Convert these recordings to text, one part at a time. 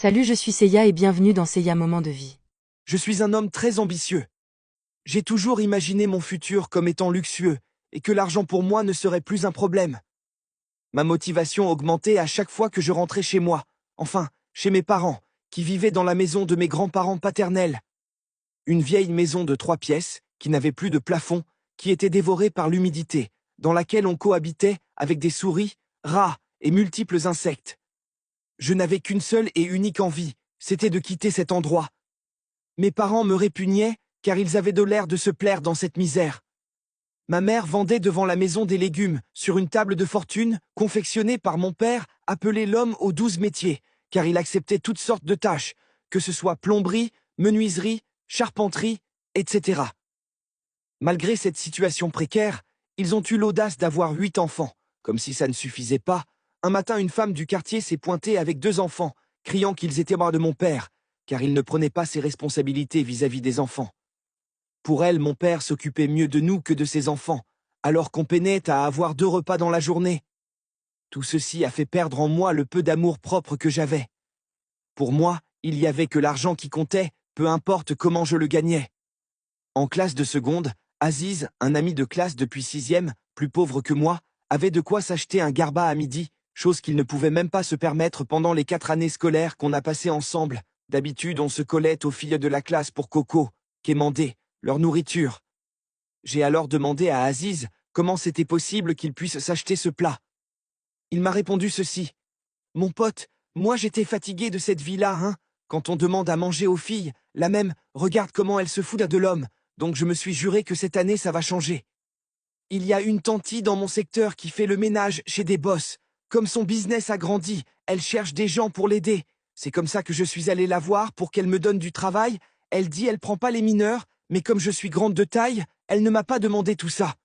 Salut, je suis Seiya et bienvenue dans Seiya Moment de vie. Je suis un homme très ambitieux. J'ai toujours imaginé mon futur comme étant luxueux, et que l'argent pour moi ne serait plus un problème. Ma motivation augmentait à chaque fois que je rentrais chez moi, enfin, chez mes parents, qui vivaient dans la maison de mes grands-parents paternels. Une vieille maison de 3 pièces, qui n'avait plus de plafond, qui était dévorée par l'humidité, dans laquelle on cohabitait avec des souris, rats et multiples insectes. Je n'avais qu'une seule et unique envie, c'était de quitter cet endroit. Mes parents me répugnaient, car ils avaient de l'air de se plaire dans cette misère. Ma mère vendait devant la maison des légumes, sur une table de fortune, confectionnée par mon père, appelé l'homme aux 12 métiers, car il acceptait toutes sortes de tâches, que ce soit plomberie, menuiserie, charpenterie, etc. Malgré cette situation précaire, ils ont eu l'audace d'avoir 8 enfants. Comme si ça ne suffisait pas, un matin une femme du quartier s'est pointée avec 2 enfants, criant qu'ils étaient morts de mon père, car il ne prenait pas ses responsabilités vis-à-vis des enfants. Pour elle, mon père s'occupait mieux de nous que de ses enfants, alors qu'on peinait à avoir 2 repas dans la journée. Tout ceci a fait perdre en moi le peu d'amour propre que j'avais. Pour moi, il n'y avait que l'argent qui comptait, peu importe comment je le gagnais. En classe de seconde, Aziz, un ami de classe depuis 6e, plus pauvre que moi, avait de quoi s'acheter un garba à midi, chose qu'il ne pouvait même pas se permettre pendant les 4 années scolaires qu'on a passées ensemble. D'habitude, on se collait aux filles de la classe pour coco, quémander, leur nourriture. J'ai alors demandé à Aziz comment c'était possible qu'il puisse s'acheter ce plat. Il m'a répondu ceci. Mon pote, moi j'étais fatigué de cette vie-là, hein. Quand on demande à manger aux filles, la même, regarde comment elle se fout de l'homme, donc je me suis juré que cette année ça va changer. Il y a une tantie dans mon secteur qui fait le ménage chez des boss. Comme son business a grandi, elle cherche des gens pour l'aider. C'est comme ça que je suis allé la voir pour qu'elle me donne du travail. Elle dit elle prend pas les mineurs, mais comme je suis grande de taille, elle ne m'a pas demandé tout ça.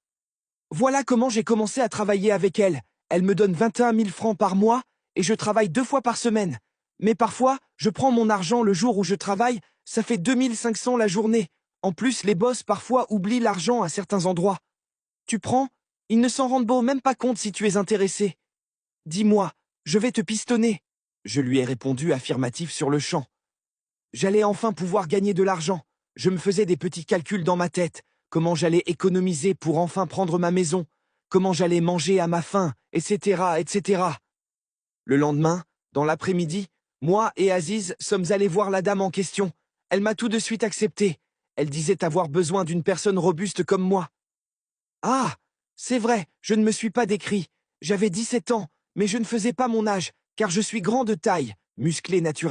Voilà comment j'ai commencé à travailler avec elle. Elle me donne 21 000 francs par mois et je travaille 2 fois par semaine. Mais parfois, je prends mon argent le jour où je travaille, ça fait 2500 la journée. En plus, les boss parfois oublient l'argent à certains endroits. Tu prends? Ils ne s'en rendent même pas compte si tu es intéressé. Dis-moi, je vais te pistonner. Je lui ai répondu affirmatif sur le champ. J'allais enfin pouvoir gagner de l'argent. Je me faisais des petits calculs dans ma tête. Comment j'allais économiser pour enfin prendre ma maison. Comment j'allais manger à ma faim, etc., etc. Le lendemain, dans l'après-midi, moi et Aziz sommes allés voir la dame en question. Elle m'a tout de suite accepté. Elle disait avoir besoin d'une personne robuste comme moi. Ah, c'est vrai, je ne me suis pas décrit. J'avais 17 ans, mais je ne faisais pas mon âge, car je suis grand de taille, musclé naturellement.